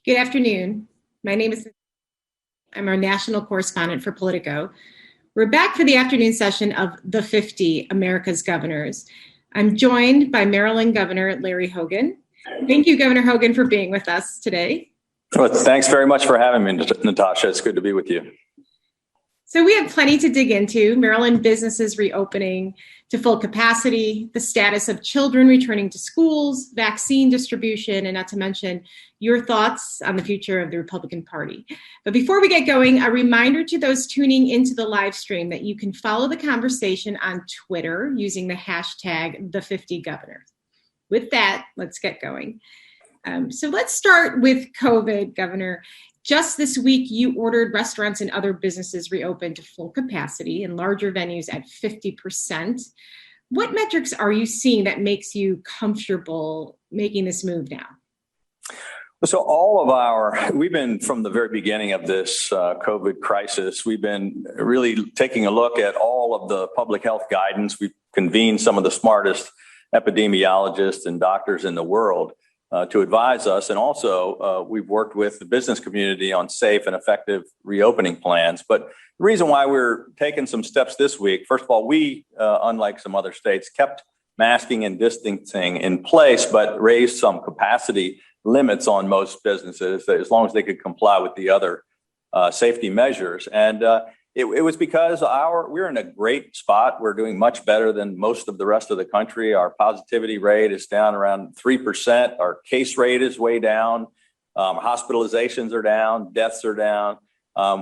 Good afternoon. My name is I'm our national correspondent for Politico. We're back for the afternoon session of The 50 America's Governors. I'm joined by Maryland Governor Larry Hogan. Thank you, Governor Hogan, for being with us today. Well, thanks very much for having me, Natasha. It's good to be with you. So we have plenty to dig into: Maryland businesses reopening to full capacity, the status of children returning to schools, vaccine distribution, and not to mention your thoughts on the future of the Republican Party. But before we get going, a reminder to those tuning into the live stream that you can follow the conversation on Twitter using the hashtag #The50Governors. With that, let's get going. So let's start with COVID, Governor. Just this week, you ordered restaurants and other businesses reopen to full capacity and larger venues at 50%. What metrics are you seeing that makes you comfortable making this move now? So we've been from the very beginning of this COVID crisis, we've been really taking a look at all of the public health guidance. We've convened some of the smartest epidemiologists and doctors in the world to advise us. And also, we've worked with the business community on safe and effective reopening plans. But the reason why we're taking some steps this week, first of all, we, unlike some other states, kept masking and distancing in place, but raised some capacity limits on most businesses as long as they could comply with the other safety measures. And it was because we're in a great spot. We're doing much better than most of the rest of the country. Our positivity rate is down around 3%. Our case rate is way down. Hospitalizations are down. Deaths are down.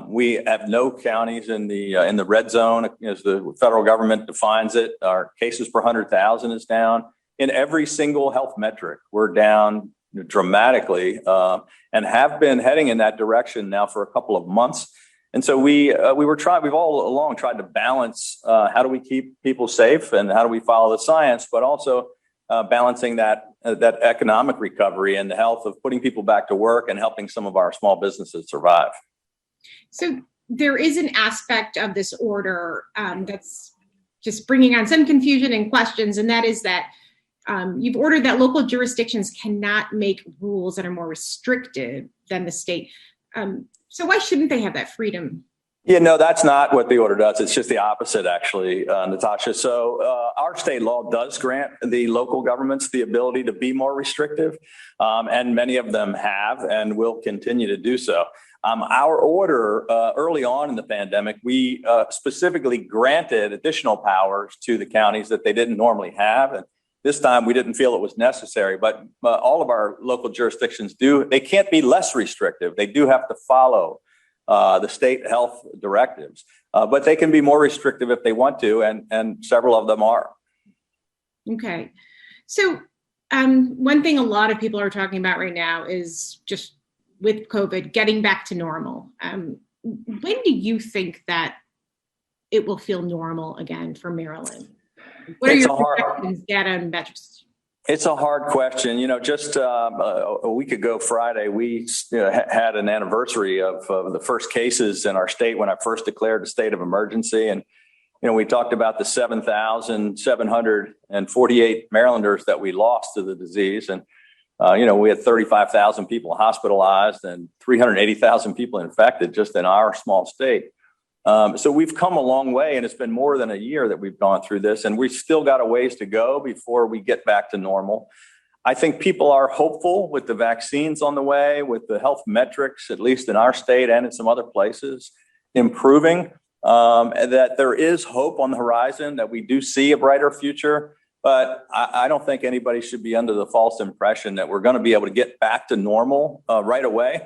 We have no counties in the red zone, as the federal government defines it. Our cases per 100,000 is down. In every single health metric, we're down dramatically and have been heading in that direction now for a couple of months. And so we've all along tried to balance how do we keep people safe and how do we follow the science, but also balancing that economic recovery and the health of putting people back to work and helping some of our small businesses survive. So there is an aspect of this order that's just bringing on some confusion and questions, and that is that you've ordered that local jurisdictions cannot make rules that are more restrictive than the state. So why shouldn't they have that freedom? Yeah, no, that's not what the order does. It's just the opposite, actually, Natasha. So our state law does grant the local governments the ability to be more restrictive, and many of them have and will continue to do so. Our order early on in the pandemic, we specifically granted additional powers to the counties that they didn't normally have. And this time we didn't feel it was necessary, but all of our local jurisdictions they can't be less restrictive. They do have to follow the state health directives, but they can be more restrictive if they want to, and several of them are. Okay. So one thing a lot of people are talking about right now is just with COVID, getting back to normal. When do you think that it will feel normal again for Maryland? What are your projections, data, and metrics? It's a hard question. Just a week ago Friday, we had an anniversary of the first cases in our state when I first declared a state of emergency. And, we talked about the 7,748 Marylanders that we lost to the disease. And, we had 35,000 people hospitalized and 380,000 people infected just in our small state. So we've come a long way, and it's been more than a year that we've gone through this, and we've still got a ways to go before we get back to normal. I think people are hopeful with the vaccines on the way, with the health metrics, at least in our state and in some other places, improving, and that there is hope on the horizon, that we do see a brighter future. But I don't think anybody should be under the false impression that we're going to be able to get back to normal right away.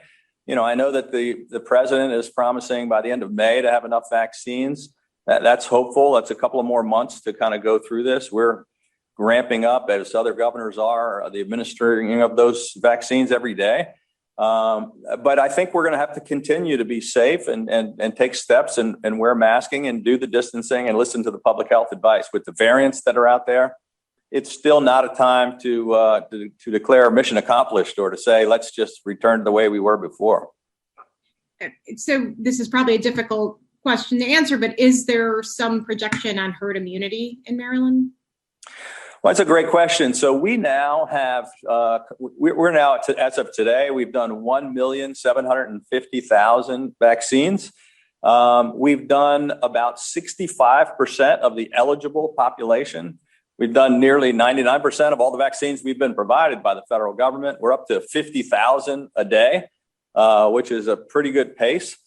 I know that the president is promising by the end of May to have enough vaccines. That's hopeful. That's a couple of more months to kind of go through this. We're ramping up, as other governors are, the administering of those vaccines every day. But I think we're going to have to continue to be safe and take steps and wear masking and do the distancing and listen to the public health advice. With the variants that are out there, it's still not a time to declare mission accomplished or to say, let's just return to the way we were before. So this is probably a difficult question to answer, but is there some projection on herd immunity in Maryland? Well, that's a great question. So we now have, we're now, as of today, we've done 1,750,000 vaccines. We've done about 65% of the eligible population. We've done nearly 99% of all the vaccines we've been provided by the federal government. We're up to 50,000 a day, which is a pretty good pace.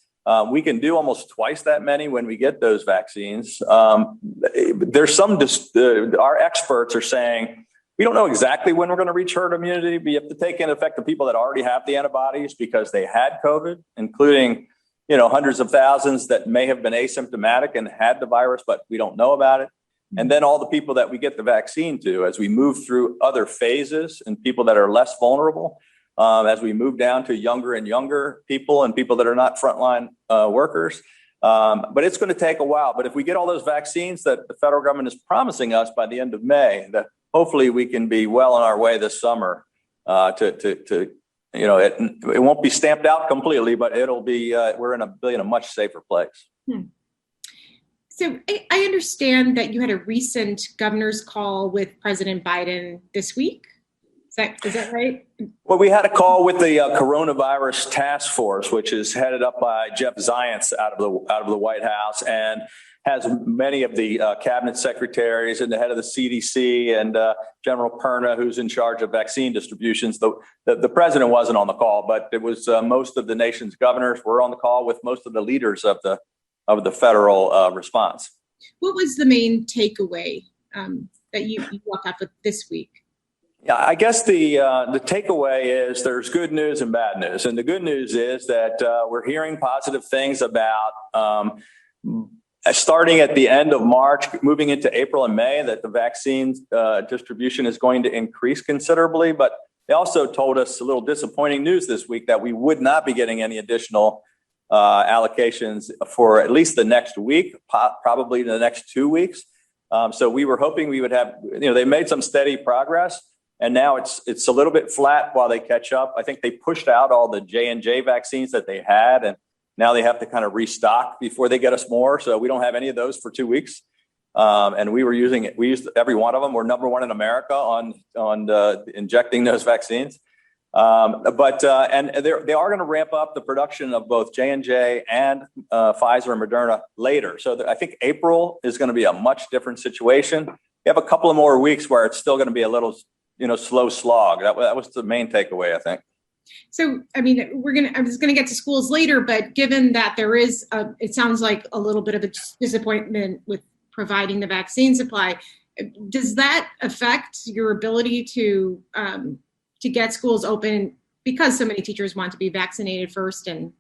We can do almost twice that many when we get those vaccines. There's our experts are saying, we don't know exactly when we're going to reach herd immunity, but you have to take into effect the people that already have the antibodies because they had COVID, including, hundreds of thousands that may have been asymptomatic and had the virus, but we don't know about it. And then all the people that we get the vaccine to as we move through other phases and people that are less vulnerable, as we move down to younger and younger people and people that are not frontline workers. But it's going to take a while. But if we get all those vaccines that the federal government is promising us by the end of May, that hopefully we can be well on our way this summer it won't be stamped out completely, but it'll be, we're in a much safer place. So I understand that you had a recent governor's call with President Biden this week. Is that right? Well, we had a call with the coronavirus task force, which is headed up by Jeff Zients out of the White House, and has many of the cabinet secretaries and the head of the CDC and General Perna, who's in charge of vaccine distributions. The president wasn't on the call, but it was most of the nation's governors were on the call with most of the leaders of the federal response. What was the main takeaway that you walked off with this week? Yeah, I guess the takeaway is there's good news and bad news. And the good news is that we're hearing positive things about starting at the end of March, moving into April and May, that the vaccine distribution is going to increase considerably. But they also told us a little disappointing news this week that we would not be getting any additional allocations for at least the next week, probably the next 2 weeks. So we were hoping we would have, they made some steady progress, and now it's a little bit flat while they catch up. I think they pushed out all the J&J vaccines that they had, and now they have to kind of restock before they get us more. So we don't have any of those for 2 weeks. And we used every one of them. We're number one in America on injecting those vaccines. But they are going to ramp up the production of both J&J and Pfizer and Moderna later. So I think April is going to be a much different situation. We have a couple of more weeks where it's still going to be a little, slow slog. That was the main takeaway, I think. So, I mean, I was going to get to schools later, but given that there is, it sounds like a little bit of a disappointment with providing the vaccine supply, does that affect your ability to get schools open because so many teachers want to be vaccinated first? And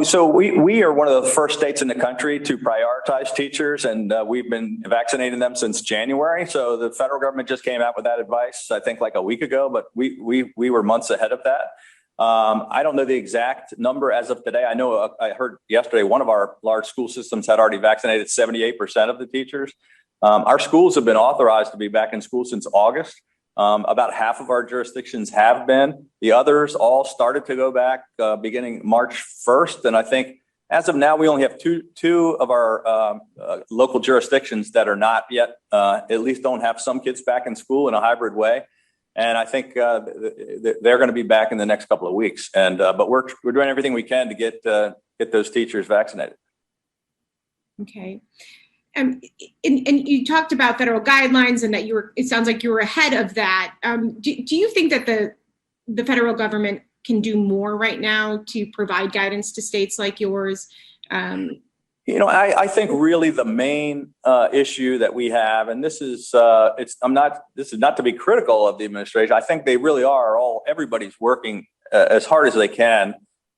so we are one of the first states in the country to prioritize teachers, and we've been vaccinating them since January. So the federal government just came out with that advice, I think, like a week ago, but we were months ahead of that. I don't know the exact number as of today. I know I heard yesterday one of our large school systems had already vaccinated 78% of the teachers. Our schools have been authorized to be back in school since August. About half of our jurisdictions have been. The others all started to go back beginning March 1st. And I think as of now, we only have two of our local jurisdictions that are not yet, at least don't have some kids back in school in a hybrid way. And I think they're going to be back in the next couple of weeks. And but we're doing everything we can to get those teachers vaccinated. Okay. And you talked about federal guidelines and that it sounds like you were ahead of that. Do you think that the federal government can do more right now to provide guidance to states like yours? I think really the main issue that we have, and this is not to be critical of the administration. I think they really everybody's working as hard as they can.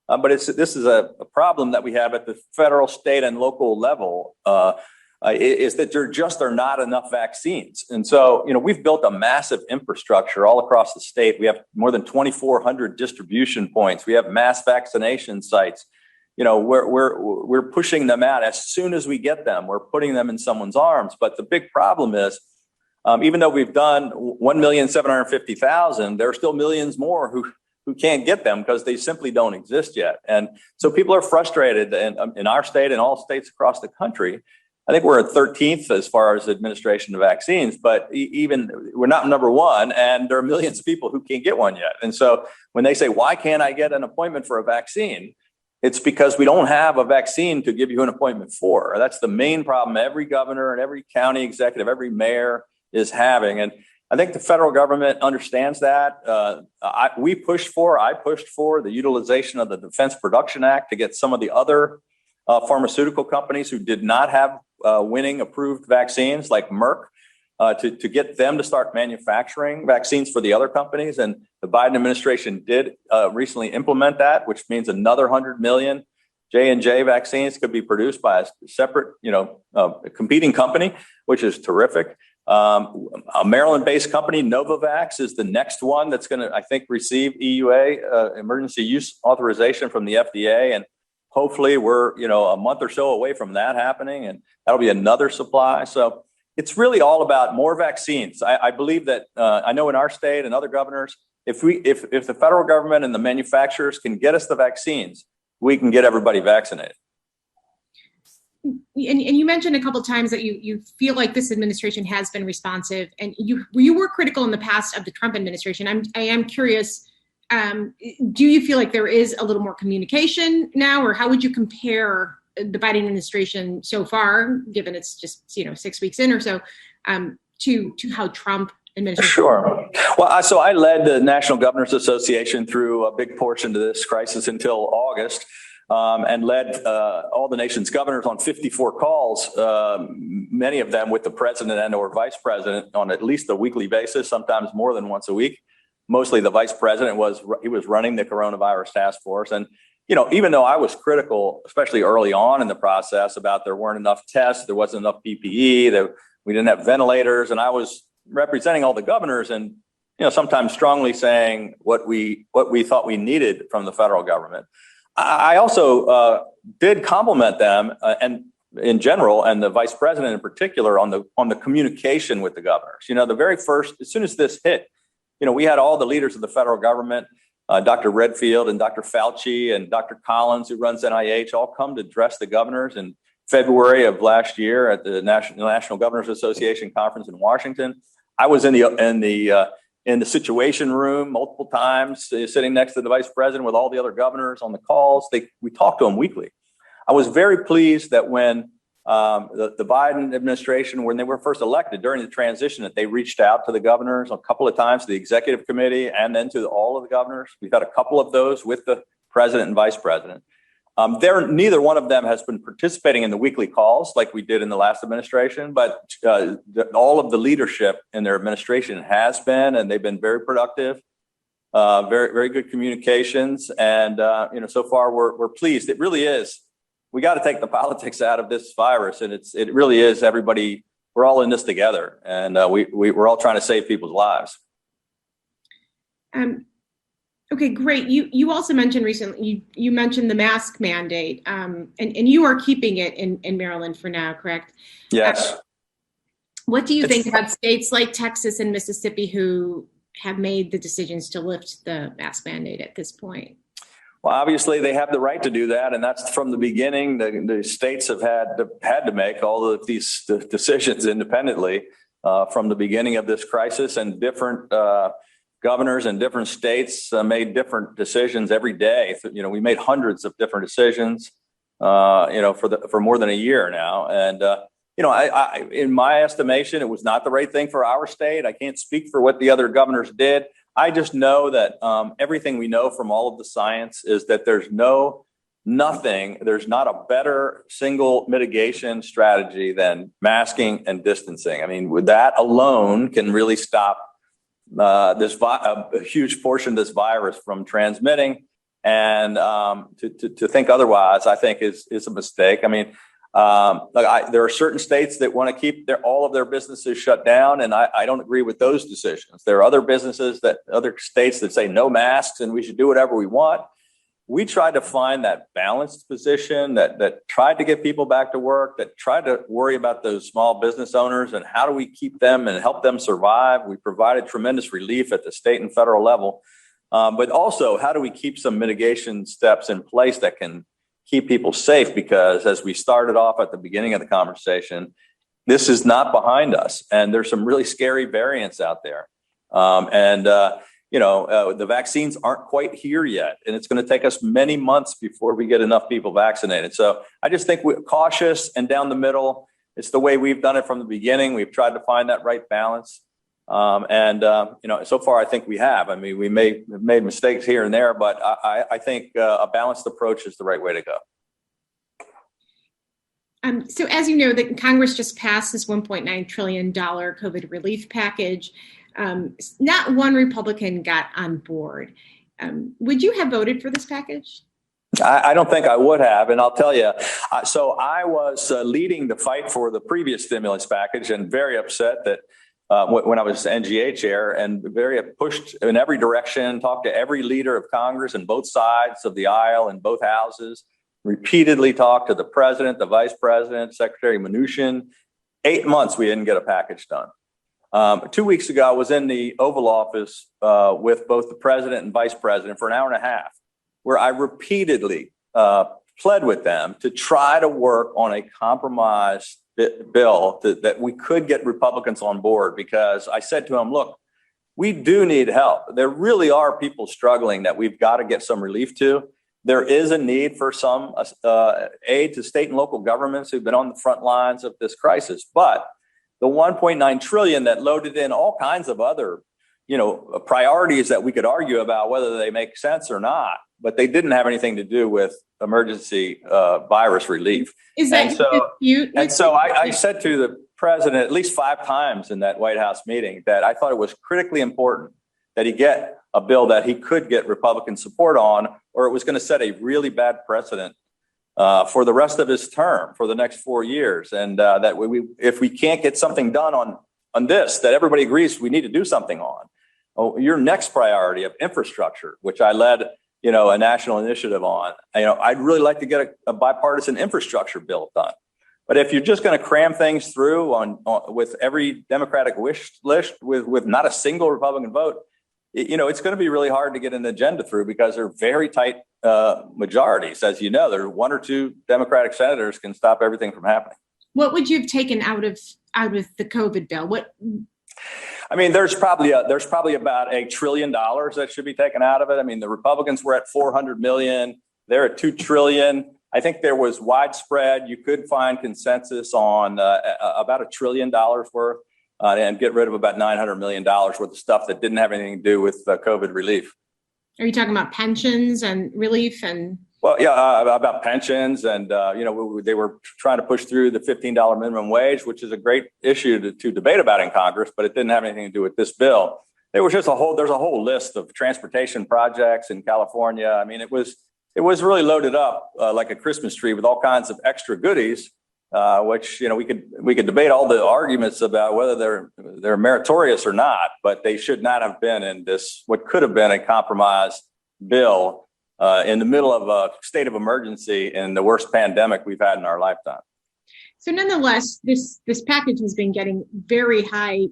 But this is a problem that we have at the federal, state, and local level. Is that there just are not enough vaccines. And so, we've built a massive infrastructure all across the state. We have more than 2,400 distribution points. We have mass vaccination sites. We're pushing them out as soon as we get them. We're putting them in someone's arms. But the big problem is, even though we've done 1,750,000, there are still millions more who can't get them because they simply don't exist yet. And so people are frustrated in our state and all states across the country. I think we're at 13th as far as administration of vaccines, but even we're not number one, and there are millions of people who can't get one yet. And so when they say, why can't I get an appointment for a vaccine? It's because we don't have a vaccine to give you an appointment for. That's the main problem every governor and every county executive, every mayor is having. And I think the federal government understands that. I pushed for the utilization of the Defense Production Act to get some of the other pharmaceutical companies who did not have winning approved vaccines like Merck to get them to start manufacturing vaccines for the other companies. And the Biden administration did recently implement that, which means another 100 million J&J vaccines could be produced by a separate, competing company, which is terrific. A Maryland-based company, Novavax, is the next one that's going to, I think, receive EUA, emergency use authorization from the FDA. And hopefully we're, a month or so away from that happening, and that'll be another supply. So it's really all about more vaccines. I believe that, I know in our state and other governors, if the federal government and the manufacturers can get us the vaccines, we can get everybody vaccinated. And you mentioned a couple of times that you feel like this administration has been responsive, and you were critical in the past of the Trump administration. I am curious, do you feel like there is a little more communication now, or how would you compare the Biden administration so far, given it's just 6 weeks in or so, to how Trump administration? Sure. Well, so I led the National Governors Association through a big portion of this crisis until August. And led all the nation's governors on 54 calls, many of them with the president and or vice president on at least a weekly basis, sometimes more than once a week. Mostly the vice president was running the coronavirus task force. And, even though I was critical, especially early on in the process, about there weren't enough tests, there wasn't enough PPE, that we didn't have ventilators, and I was representing all the governors and, sometimes strongly saying what we thought we needed from the federal government. I also did compliment them and in general, and the vice president in particular, on the communication with the governors. The very first, as soon as this hit, we had all the leaders of the federal government, Dr. Redfield and Dr. Fauci and Dr. Collins, who runs NIH, all come to address the governors in February of last year at the National Governors Association conference in Washington. I was in the Situation Room multiple times, sitting next to the vice president with all the other governors on the calls. We talked to them weekly. I was very pleased that when the Biden administration, when they were first elected during the transition, that they reached out to the governors a couple of times, to the executive committee, and then to all of the governors. We've had a couple of those with the president and vice president. Neither one of them has been participating in the weekly calls like we did in the last administration, but all of the leadership in their administration has been, and they've been very productive, very, very good communications. And, so far we're pleased. It really is. We got to take the politics out of this virus, and it really is everybody. We're all in this together, and we're all trying to save people's lives. Okay, great. You also mentioned recently, you mentioned the mask mandate, and you are keeping it in Maryland for now, correct? Yes. What do you think about states like Texas and Mississippi who have made the decisions to lift the mask mandate at this point? Well, obviously they have the right to do that, and that's from the beginning. The states have had to make all of these decisions independently from the beginning of this crisis, and different governors in different states made different decisions every day. We made hundreds of different decisions, for more than a year now. And, I in my estimation, it was not the right thing for our state. I can't speak for what the other governors did. I just know that everything we know from all of the science is that there's not a better single mitigation strategy than masking and distancing. I mean, with that alone can really stop a huge portion of this virus from transmitting, and to think otherwise, I think is a mistake. I mean, there are certain states that want to keep all of their businesses shut down, and I don't agree with those decisions. There are other states that say no masks and we should do whatever we want. We tried to find that balanced position that tried to get people back to work, that tried to worry about those small business owners and how do we keep them and help them survive. We provided tremendous relief at the state and federal level, but also how do we keep some mitigation steps in place that can keep people safe, because as we started off at the beginning of the conversation, this is not behind us, and there's some really scary variants out there. The vaccines aren't quite here yet, and it's going to take us many months before we get enough people vaccinated. So I just think we're cautious and down the middle. It's the way we've done it from the beginning. We've tried to find that right balance. So far, I think we have. I mean, we may have made mistakes here and there, but I think a balanced approach is the right way to go. So as you know, the Congress just passed this $1.9 trillion COVID relief package. Not one Republican got on board. Would you have voted for this package? I don't think I would have, and I'll tell you. So I was leading the fight for the previous stimulus package, and very upset that when I was NGA chair, and very pushed in every direction, talked to every leader of Congress and both sides of the aisle in both houses, repeatedly talked to the president, the vice president, Secretary Mnuchin. 8 months we didn't get a package done. 2 weeks ago, I was in the Oval Office with both the president and vice president for an hour and a half, where I repeatedly pled with them to try to work on a compromise bill that we could get Republicans on board, because I said to them, look, we do need help. There really are people struggling that we've got to get some relief to. There is a need for some aid to state and local governments who've been on the front lines of this crisis. But the $1.9 trillion that loaded in all kinds of other, priorities that we could argue about whether they make sense or not, but they didn't have anything to do with emergency virus relief. Is that so I said to the president at least 5 times in that White House meeting that I thought it was critically important that he get a bill that he could get Republican support on, or it was going to set a really bad precedent for the rest of his term for the next 4 years. And that if we can't get something done on this, that everybody agrees we need to do something on, your next priority of infrastructure, which I led, a national initiative on, I'd really like to get a bipartisan infrastructure bill done. But if you're just going to cram things through with every Democratic wish list with not a single Republican vote, it's going to be really hard to get an agenda through, because they're very tight majorities. As you know, there are 1 or 2 Democratic senators can stop everything from happening. What would you have taken out of the COVID bill? There's probably about $1 trillion that should be taken out of it. The Republicans were at 400 million. They're at 2 trillion. I think there was widespread. You could find consensus on about $1 trillion worth. And get rid of about $900 million worth of stuff that didn't have anything to do with COVID relief. Are you talking about pensions and relief and? Well, yeah, about pensions, and they were trying to push through the $15 minimum wage, which is a great issue to debate about in Congress, but it didn't have anything to do with this bill. There's a whole list of transportation projects in California. It was really loaded up like a Christmas tree with all kinds of extra goodies. Which we could debate all the arguments about whether they're meritorious or not, but they should not have been in this what could have been a compromise bill in the middle of a state of emergency in the worst pandemic we've had in our lifetime. So nonetheless, this package has been getting very high,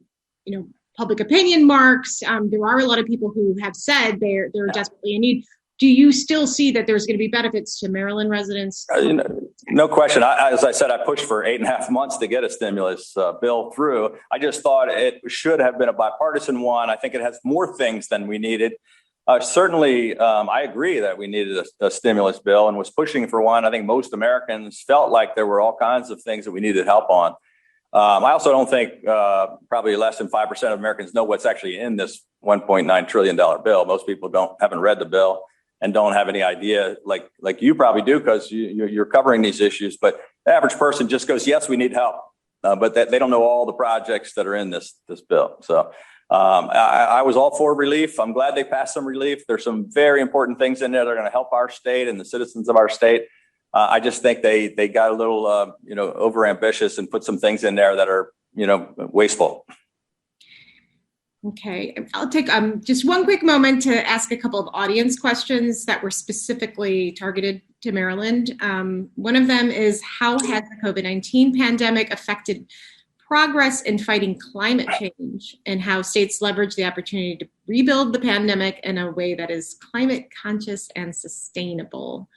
public opinion marks. There are a lot of people who have said they're desperately in need. Do you still see that there's going to be benefits to Maryland residents? No question. As I said, I pushed for 8.5 months to get a stimulus bill through. I just thought it should have been a bipartisan one. I think it has more things than we needed. Certainly, I agree that we needed a stimulus bill and was pushing for one. I think most Americans felt like there were all kinds of things that we needed help on. I also don't think probably less than 5% of Americans know what's actually in this $1.9 trillion bill. Most people haven't read the bill and don't have any idea, like you probably do, because you're covering these issues. But the average person just goes, yes, we need help, but they don't know all the projects that are in this bill. So I was all for relief. I'm glad they passed some relief. There's some very important things in there that are going to help our state and the citizens of our state. I just think they got a little overambitious and put some things in there that are wasteful. Okay, I'll take just one quick moment to ask a couple of audience questions that were specifically targeted to Maryland. One of them is, how has the COVID-19 pandemic affected progress in fighting climate change, and how states leverage the opportunity to rebuild the pandemic in a way that is climate conscious and sustainable?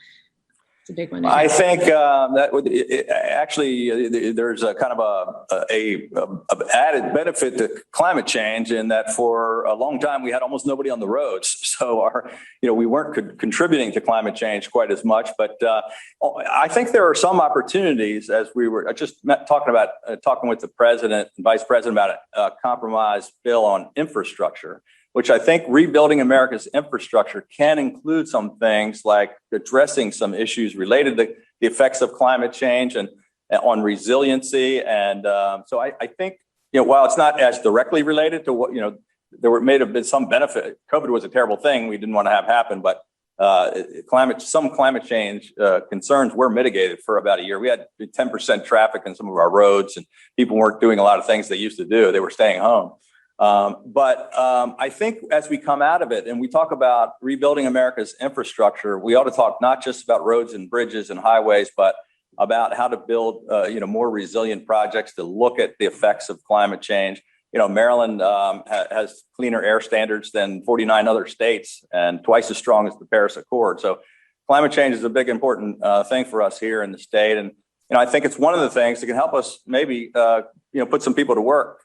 It's a big one. I think that would actually there's a kind of a added benefit to climate change in that for a long time we had almost nobody on the roads, so we weren't contributing to climate change quite as much. But I think there are some opportunities, as we were just talking with the president and vice president about a compromise bill on infrastructure, which I think rebuilding America's infrastructure can include some things like addressing some issues related to the effects of climate change and on resiliency. And so I think, while it's not as directly related to what, there may have been some benefit. COVID was a terrible thing we didn't want to have happen, but some climate change concerns were mitigated for about a year. We had 10% traffic in some of our roads, and people weren't doing a lot of things they used to do. They were staying home. But I think as we come out of it and we talk about rebuilding America's infrastructure, we ought to talk not just about roads and bridges and highways, but about how to build, more resilient projects to look at the effects of climate change. Maryland has cleaner air standards than 49 other states and twice as strong as the Paris Accord. So climate change is a big, important thing for us here in the state. And I think it's one of the things that can help us maybe, put some people to work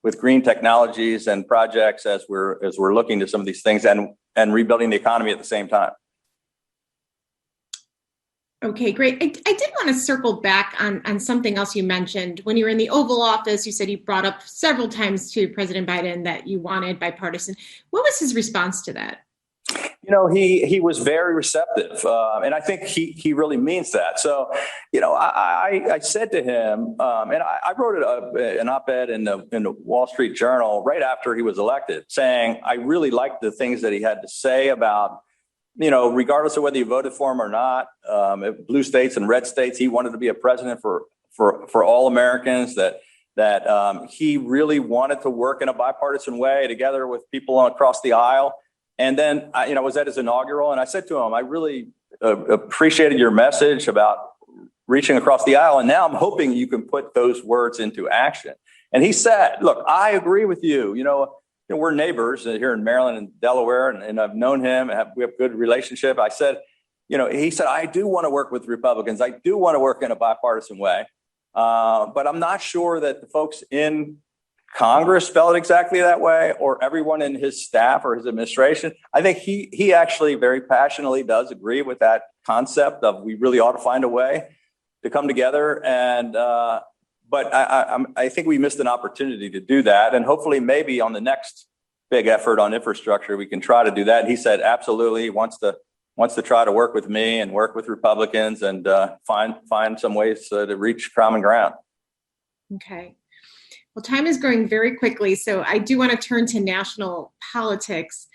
with green technologies and projects as we're looking to some of these things and rebuilding the economy at the same time. Okay, great. I did want to circle back on something else you mentioned. When you were in the Oval Office, you said you brought up several times to President Biden that you wanted bipartisan. What was his response to that? He was very receptive, and I think he really means that. So, I said to him, and I wrote an op-ed in the Wall Street Journal right after he was elected, saying I really liked the things that he had to say about, regardless of whether you voted for him or not, blue states and red states, he wanted to be a president for all Americans. That he really wanted to work in a bipartisan way together with people across the aisle. And then, I was at his inaugural, and I said to him, I really appreciated your message about reaching across the aisle. And now I'm hoping you can put those words into action. And he said, look, I agree with you. We're neighbors here in Maryland and Delaware, and I've known him. We have a good relationship. I said, he said, I do want to work with Republicans. I do want to work in a bipartisan way. But I'm not sure that the folks in Congress felt exactly that way, or everyone in his staff or his administration. I think he actually very passionately does agree with that concept of we really ought to find a way to come together. And but I think we missed an opportunity to do that. And hopefully maybe on the next big effort on infrastructure, we can try to do that. And he said, absolutely, he wants to try to work with me and work with Republicans and find some ways to reach common ground. Okay. Well, time is going very quickly, so I do want to turn to national politics.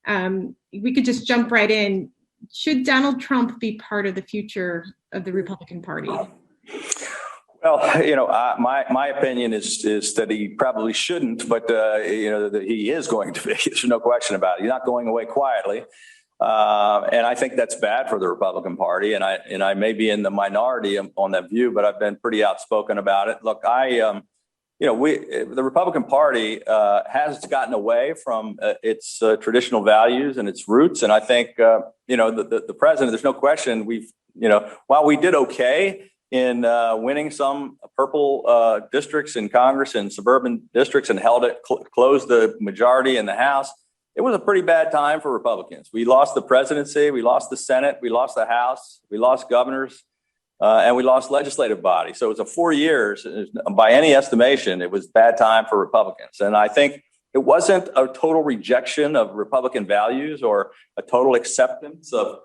We could just jump right in. Should Donald Trump be part of the future of the Republican Party? Well, my opinion is that he probably shouldn't, but that he is going to be. There's no question about it. He's not going away quietly, and I think that's bad for the Republican Party. And I may be in the minority on that view, but I've been pretty outspoken about it. Look, the Republican Party has gotten away from its traditional values and its roots. And I think, the president, there's no question while we did okay in winning some purple districts in Congress and suburban districts and closed the majority in the House, it was a pretty bad time for Republicans. We lost the presidency, we lost the Senate, we lost the House, we lost governors. And we lost legislative body. So it was 4 years. By any estimation, it was a bad time for Republicans. And I think it wasn't a total rejection of Republican values or a total acceptance of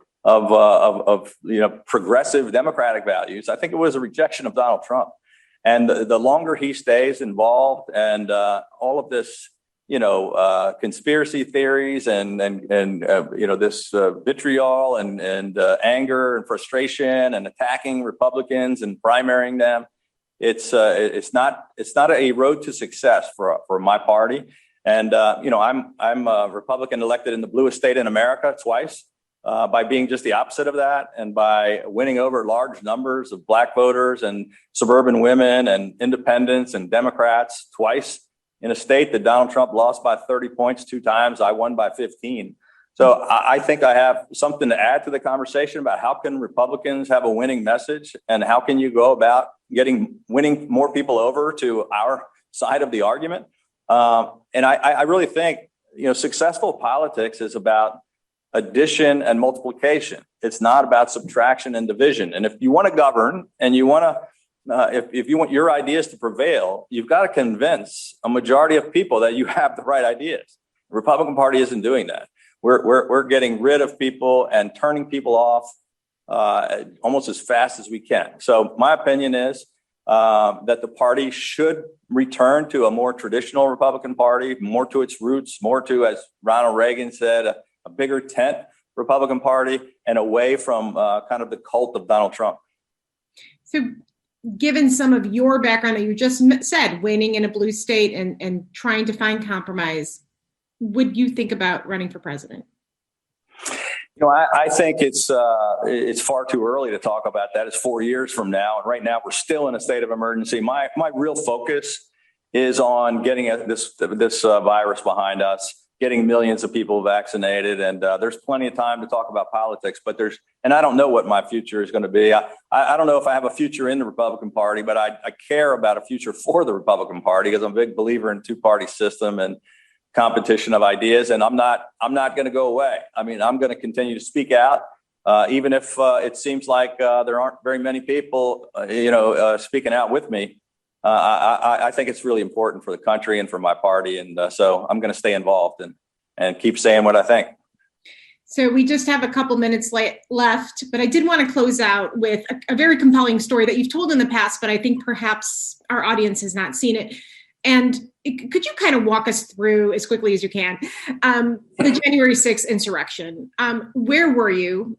progressive Democratic values. I think it was a rejection of Donald Trump. And the longer he stays involved and all of this, conspiracy theories and this vitriol and anger and frustration and attacking Republicans and primarying them, it's not a road to success for my party. And I'm a Republican elected in the bluest state in America twice by being just the opposite of that and by winning over large numbers of Black voters and suburban women and independents and Democrats twice. In a state that Donald Trump lost by 30 points 2 times, I won by 15. So I think I have something to add to the conversation about how can Republicans have a winning message and how can you go about winning more people over to our side of the argument. And I really think, successful politics is about addition and multiplication. It's not about subtraction and division. And if you want to govern and you want to, if you want your ideas to prevail, you've got to convince a majority of people that you have the right ideas. The Republican Party isn't doing that. We're getting rid of people and turning people off almost as fast as we can. So my opinion is that the party should return to a more traditional Republican Party, more to its roots, more to, as Ronald Reagan said, a bigger tent Republican Party, and away from kind of the cult of Donald Trump. So given some of your background that you just said, winning in a blue state and trying to find compromise, would you think about running for president? I think it's far too early to talk about that. It's 4 years from now. And right now we're still in a state of emergency. My real focus is on getting this virus behind us, getting millions of people vaccinated. And there's plenty of time to talk about politics, and I don't know what my future is going to be. I don't know if I have a future in the Republican Party, but I care about a future for the Republican Party because I'm a big believer in two-party system and competition of ideas, and I'm not going to go away. I mean, I'm going to continue to speak out, even if it seems like there aren't very many people, speaking out with me. I think it's really important for the country and for my party, and so I'm going to stay involved and keep saying what I think. So we just have a couple minutes left, but I did want to close out with a very compelling story that you've told in the past, but I think perhaps our audience has not seen it. And could you kind of walk us through as quickly as you can the January 6th insurrection? Where were you?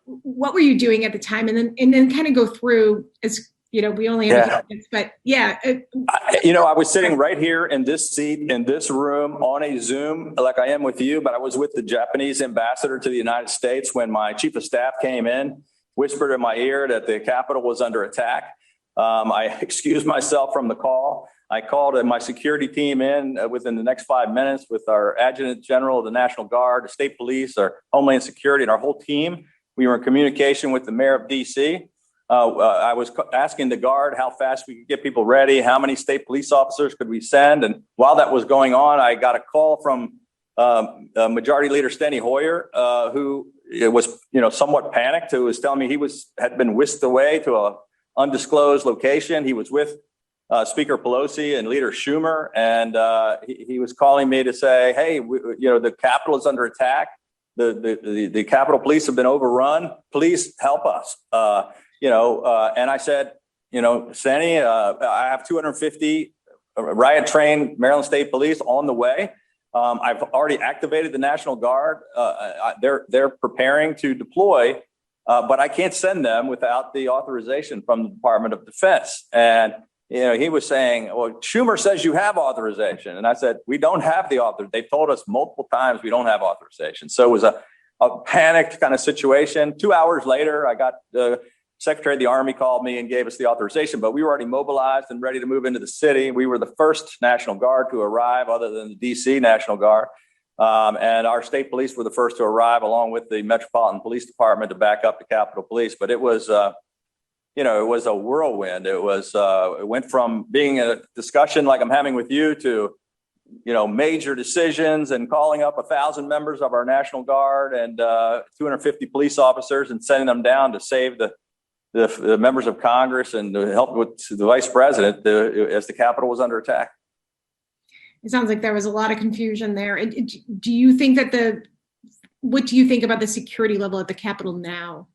What were you doing at the time? And then kind of go through, as we only have a few minutes, but yeah. I was sitting right here in this seat in this room on a Zoom like I am with you, but I was with the Japanese ambassador to the United States when my chief of staff came in, whispered in my ear that the Capitol was under attack. I excused myself from the call. I called my security team in within the next 5 minutes with our adjutant general of the National Guard, the state police, our Homeland Security, and our whole team. We were in communication with the mayor of D.C. I was asking the Guard how fast we could get people ready, how many state police officers could we send. And while that was going on, I got a call from Majority Leader Steny Hoyer, who was somewhat panicked, who was telling me he had been whisked away to an undisclosed location. He was with Speaker Pelosi and Leader Schumer, and he was calling me to say, "Hey, the Capitol is under attack. The Capitol Police have been overrun. Please help us." And I said, Steny, I have 250 riot-trained Maryland State Police on the way. I've already activated the National Guard. They're preparing to deploy, but I can't send them without the authorization from the Department of Defense. And he was saying, well, Schumer says you have authorization. And I said, we don't have the authorization. They've told us multiple times we don't have authorization. So it was a panicked kind of situation. 2 hours later, I got the Secretary of the Army called me and gave us the authorization, but we were already mobilized and ready to move into the city. We were the first National Guard to arrive other than the DC National Guard. And our state police were the first to arrive along with the Metropolitan Police Department to back up the Capitol Police. But it was, it was a whirlwind. It went from being a discussion like I'm having with you to, major decisions and calling up 1,000 members of our National Guard and 250 police officers and sending them down to save the members of Congress and to help with the vice president as the Capitol was under attack. It sounds like there was a lot of confusion there. Do you think what do you think about the security level at the Capitol now?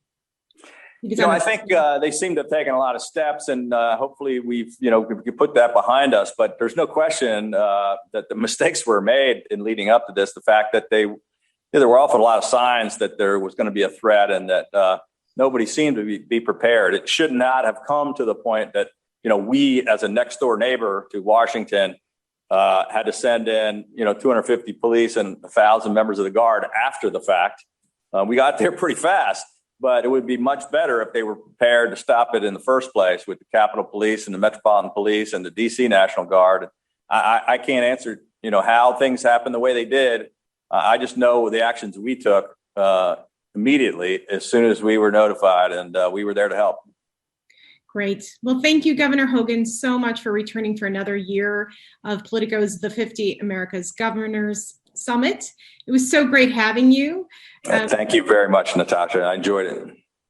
I think they seem to have taken a lot of steps, and hopefully we put that behind us. But there's no question that the mistakes were made in leading up to this. The fact that there were often a lot of signs that there was going to be a threat, and that nobody seemed to be prepared. It should not have come to the point that we, as a next door neighbor to Washington, had to send in 250 police and 1,000 members of the Guard after the fact. We got there pretty fast. But it would be much better if they were prepared to stop it in the first place with the Capitol Police and the Metropolitan Police and the D.C. National Guard. I can't answer, how things happened the way they did. I just know the actions we took immediately as soon as we were notified, and we were there to help. Great. Well, thank you, Governor Hogan, so much for returning for another year of Politico's The 50 America's Governors Summit. It was so great having you. Thank you very much, Natasha. I enjoyed it.